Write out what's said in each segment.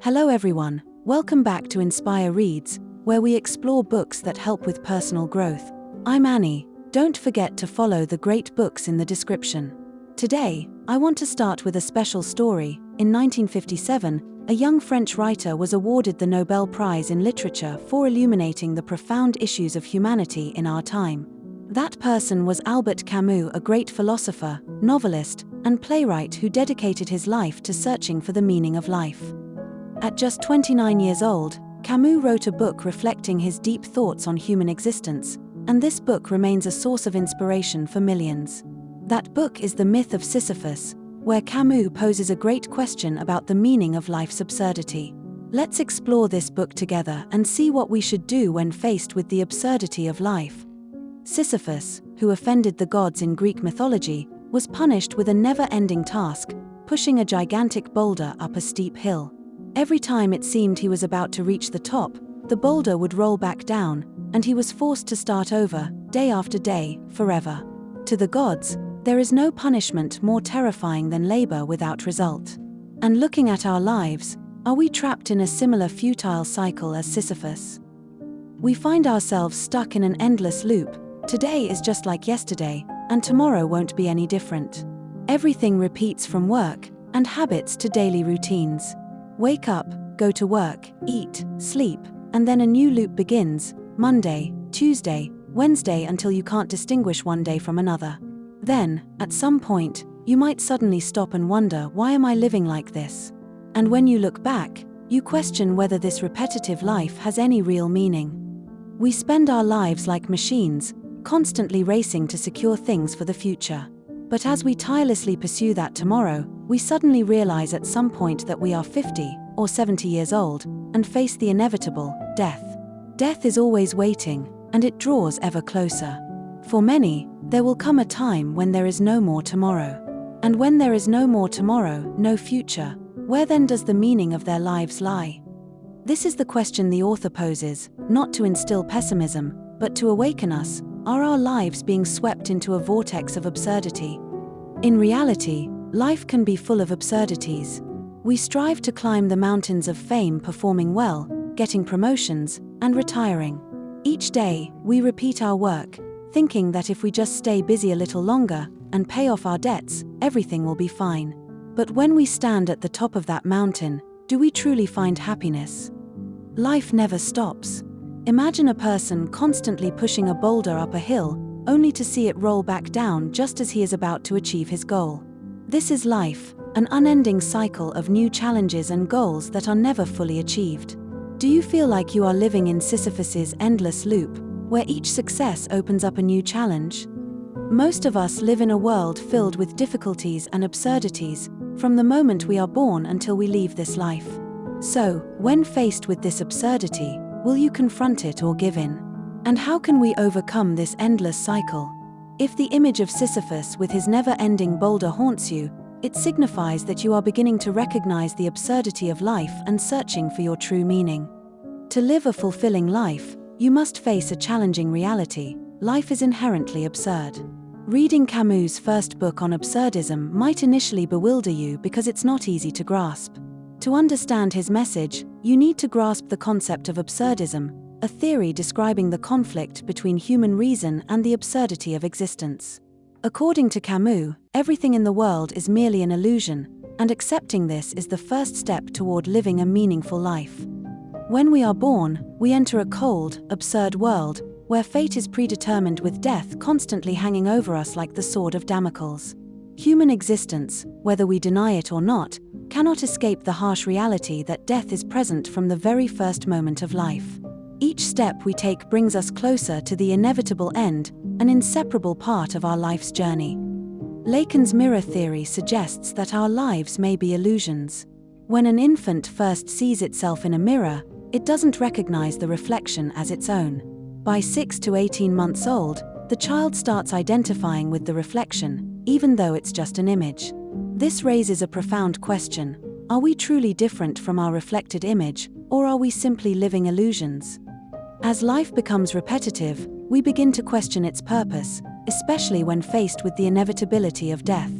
Hello everyone, welcome back to Inspire Reads, where we explore books that help with personal growth. I'm Annie. Don't forget to follow the great books in the description. Today, I want to start with a special story. In 1957, a young French writer was awarded the Nobel Prize in Literature for illuminating the profound issues of humanity in our time. That person was Albert Camus, a great philosopher, novelist, and playwright who dedicated his life to searching for the meaning of life. At just 29 years old, Camus wrote a book reflecting his deep thoughts on human existence, and this book remains a source of inspiration for millions. That book is The Myth of Sisyphus, where Camus poses a great question about the meaning of life's absurdity. Let's explore this book together and see what we should do when faced with the absurdity of life. Sisyphus, who offended the gods in Greek mythology, was punished with a never-ending task, pushing a gigantic boulder up a steep hill. Every time it seemed he was about to reach the top, the boulder would roll back down, and he was forced to start over, day after day, forever. To the gods, there is no punishment more terrifying than labor without result. And looking at our lives, are we trapped in a similar futile cycle as Sisyphus? We find ourselves stuck in an endless loop. Today is just like yesterday, and tomorrow won't be any different. Everything repeats from work and habits to daily routines. Wake up, go to work, eat, sleep, and then a new loop begins, Monday, Tuesday, Wednesday, until you can't distinguish one day from another. Then, at some point, you might suddenly stop and wonder, why am I living like this? And when you look back, you question whether this repetitive life has any real meaning. We spend our lives like machines, constantly racing to secure things for the future. But as we tirelessly pursue that tomorrow, we suddenly realize at some point that we are 50 or 70 years old and face the inevitable, death. Death is always waiting, and it draws ever closer. For many, there will come a time when there is no more tomorrow. And when there is no more tomorrow, no future, where then does the meaning of their lives lie? This is the question the author poses, not to instill pessimism, but to awaken us. Are our lives being swept into a vortex of absurdity? In reality, life can be full of absurdities. We strive to climb the mountains of fame, performing well, getting promotions, and retiring. Each day, we repeat our work, thinking that if we just stay busy a little longer and pay off our debts, everything will be fine. But when we stand at the top of that mountain, do we truly find happiness? Life never stops. Imagine a person constantly pushing a boulder up a hill, only to see it roll back down just as he is about to achieve his goal. This is life, an unending cycle of new challenges and goals that are never fully achieved. Do you feel like you are living in Sisyphus's endless loop, where each success opens up a new challenge? Most of us live in a world filled with difficulties and absurdities, from the moment we are born until we leave this life. So, when faced with this absurdity, will you confront it or give in? And how can we overcome this endless cycle? If the image of Sisyphus with his never-ending boulder haunts you, it signifies that you are beginning to recognize the absurdity of life and searching for your true meaning. To live a fulfilling life, you must face a challenging reality. Life is inherently absurd. Reading Camus' first book on absurdism might initially bewilder you because it's not easy to grasp. To understand his message, you need to grasp the concept of absurdism, a theory describing the conflict between human reason and the absurdity of existence. According to Camus, everything in the world is merely an illusion, and accepting this is the first step toward living a meaningful life. When we are born, we enter a cold, absurd world, where fate is predetermined, with death constantly hanging over us like the sword of Damocles. Human existence, whether we deny it or not, cannot escape the harsh reality that death is present from the very first moment of life. Each step we take brings us closer to the inevitable end, an inseparable part of our life's journey. Lacan's mirror theory suggests that our lives may be illusions. When an infant first sees itself in a mirror, it doesn't recognize the reflection as its own. By 6 to 18 months old, the child starts identifying with the reflection, even though it's just an image. This raises a profound question. Are we truly different from our reflected image, or are we simply living illusions? As life becomes repetitive, we begin to question its purpose, especially when faced with the inevitability of death.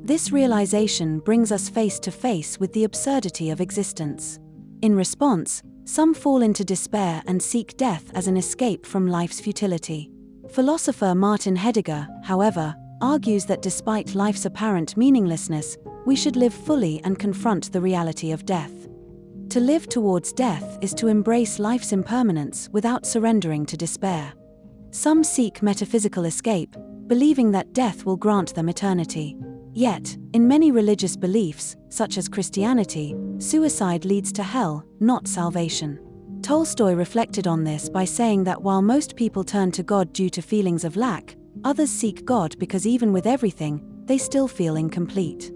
This realization brings us face to face with the absurdity of existence. In response, some fall into despair and seek death as an escape from life's futility. Philosopher Martin Heidegger, however, argues that despite life's apparent meaninglessness, we should live fully and confront the reality of death. To live towards death is to embrace life's impermanence without surrendering to despair. Some seek metaphysical escape, believing that death will grant them eternity. Yet, in many religious beliefs, such as Christianity, suicide leads to hell, not salvation. Tolstoy reflected on this by saying that while most people turn to God due to feelings of lack, others seek God because even with everything, they still feel incomplete.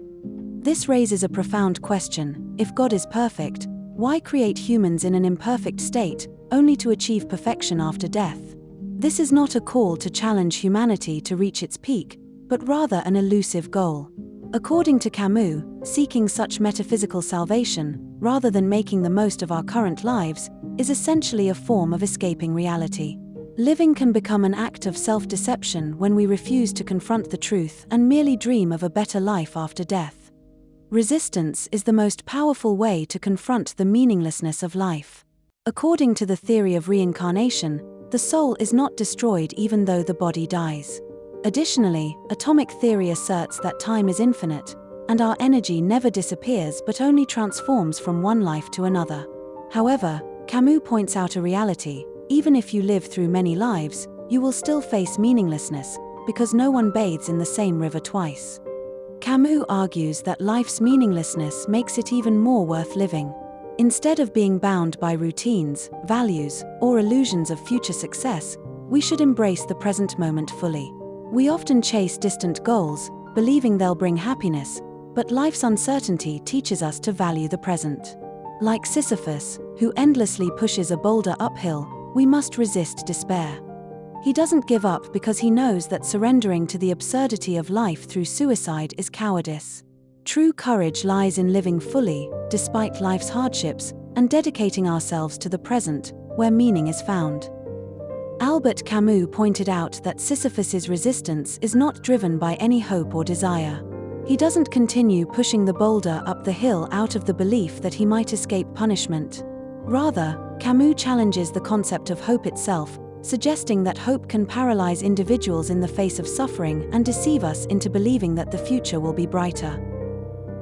This raises a profound question: if God is perfect, why create humans in an imperfect state, only to achieve perfection after death? This is not a call to challenge humanity to reach its peak, but rather an elusive goal. According to Camus, seeking such metaphysical salvation, rather than making the most of our current lives, is essentially a form of escaping reality. Living can become an act of self-deception when we refuse to confront the truth and merely dream of a better life after death. Resistance is the most powerful way to confront the meaninglessness of life. According to the theory of reincarnation, the soul is not destroyed even though the body dies. Additionally, atomic theory asserts that time is infinite, and our energy never disappears but only transforms from one life to another. However, Camus points out a reality: even if you live through many lives, you will still face meaninglessness, because no one bathes in the same river twice. Camus argues that life's meaninglessness makes it even more worth living. Instead of being bound by routines, values, or illusions of future success, we should embrace the present moment fully. We often chase distant goals, believing they'll bring happiness, but life's uncertainty teaches us to value the present. Like Sisyphus, who endlessly pushes a boulder uphill, we must resist despair. He doesn't give up because he knows that surrendering to the absurdity of life through suicide is cowardice. True courage lies in living fully, despite life's hardships, and dedicating ourselves to the present, where meaning is found. Albert Camus pointed out that Sisyphus's resistance is not driven by any hope or desire. He doesn't continue pushing the boulder up the hill out of the belief that he might escape punishment. Rather, Camus challenges the concept of hope itself, suggesting that hope can paralyze individuals in the face of suffering and deceive us into believing that the future will be brighter.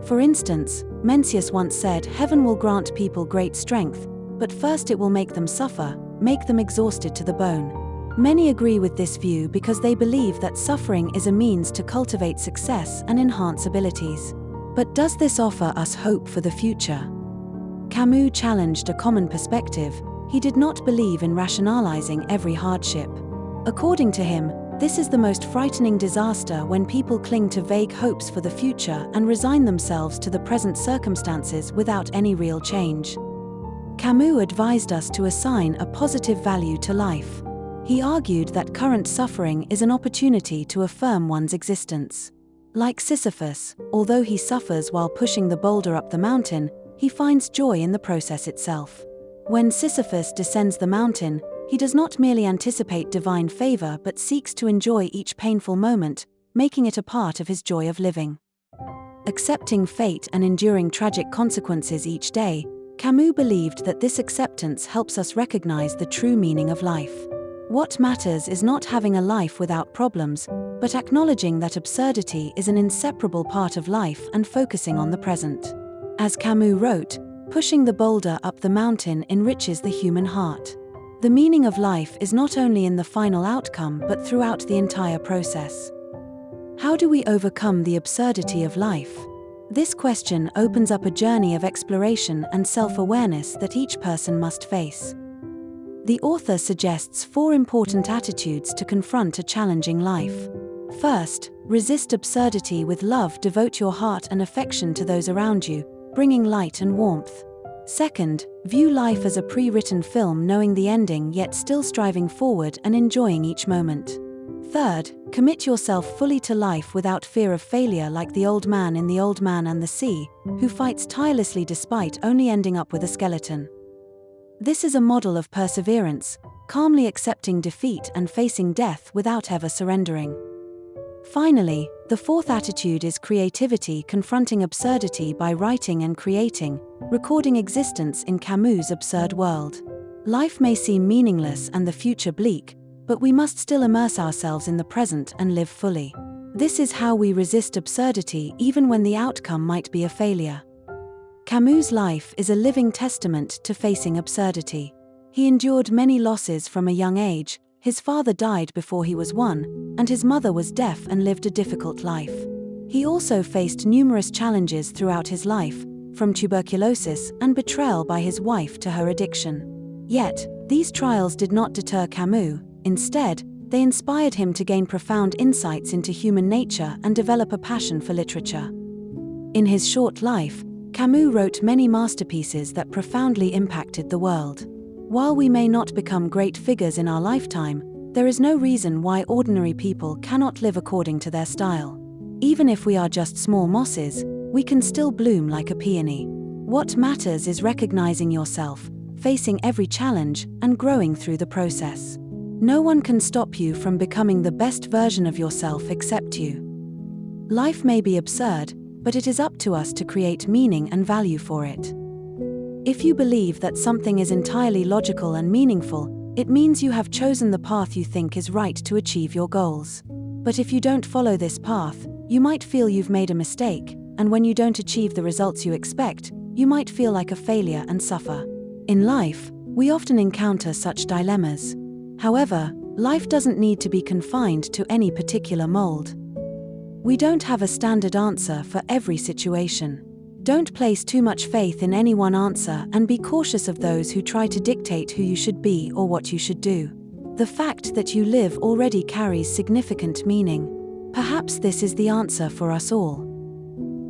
For instance, Mencius once said, "Heaven will grant people great strength, but first it will make them suffer, make them exhausted to the bone." Many agree with this view because they believe that suffering is a means to cultivate success and enhance abilities. But does this offer us hope for the future? Camus challenged a common perspective. He did not believe in rationalizing every hardship. According to him, this is the most frightening disaster when people cling to vague hopes for the future and resign themselves to the present circumstances without any real change. Camus advised us to assign a positive value to life. He argued that current suffering is an opportunity to affirm one's existence. Like Sisyphus, although he suffers while pushing the boulder up the mountain, he finds joy in the process itself. When Sisyphus descends the mountain, he does not merely anticipate divine favor but seeks to enjoy each painful moment, making it a part of his joy of living. Accepting fate and enduring tragic consequences each day, Camus believed that this acceptance helps us recognize the true meaning of life. What matters is not having a life without problems, but acknowledging that absurdity is an inseparable part of life and focusing on the present. As Camus wrote, pushing the boulder up the mountain enriches the human heart. The meaning of life is not only in the final outcome but throughout the entire process. How do we overcome the absurdity of life? This question opens up a journey of exploration and self-awareness that each person must face. The author suggests 4 important attitudes to confront a challenging life. First, resist absurdity with love. Devote your heart and affection to those around you, bringing light and warmth. Second, view life as a pre-written film, knowing the ending yet still striving forward and enjoying each moment. Third, commit yourself fully to life without fear of failure, like the old man in The Old Man and the Sea, who fights tirelessly despite only ending up with a skeleton. This is a model of perseverance, calmly accepting defeat and facing death without ever surrendering. Finally, the fourth attitude is creativity, confronting absurdity by writing and creating, recording existence in Camus' absurd world. Life may seem meaningless and the future bleak, but we must still immerse ourselves in the present and live fully. This is how we resist absurdity even when the outcome might be a failure. Camus' life is a living testament to facing absurdity. He endured many losses from a young age. His father died before he was 1, and his mother was deaf and lived a difficult life. He also faced numerous challenges throughout his life, from tuberculosis and betrayal by his wife to her addiction. Yet, these trials did not deter Camus. Instead, they inspired him to gain profound insights into human nature and develop a passion for literature. In his short life, Camus wrote many masterpieces that profoundly impacted the world. While we may not become great figures in our lifetime, there is no reason why ordinary people cannot live according to their style. Even if we are just small mosses, we can still bloom like a peony. What matters is recognizing yourself, facing every challenge, and growing through the process. No one can stop you from becoming the best version of yourself except you. Life may be absurd, but it is up to us to create meaning and value for it. If you believe that something is entirely logical and meaningful, it means you have chosen the path you think is right to achieve your goals. But if you don't follow this path, you might feel you've made a mistake, and when you don't achieve the results you expect, you might feel like a failure and suffer. In life, we often encounter such dilemmas. However, life doesn't need to be confined to any particular mold. We don't have a standard answer for every situation. Don't place too much faith in any one answer and be cautious of those who try to dictate who you should be or what you should do. The fact that you live already carries significant meaning. Perhaps this is the answer for us all.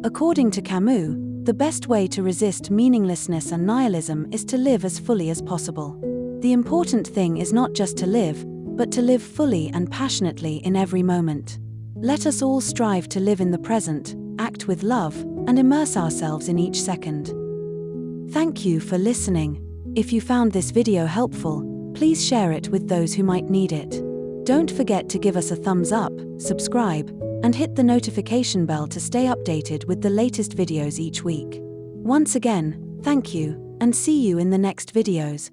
According to Camus, the best way to resist meaninglessness and nihilism is to live as fully as possible. The important thing is not just to live, but to live fully and passionately in every moment. Let us all strive to live in the present, act with love, and immerse ourselves in each second. Thank you for listening. If you found this video helpful, please share it with those who might need it. Don't forget to give us a thumbs up, subscribe, and hit the notification bell to stay updated with the latest videos each week. Once again, thank you, and see you in the next videos.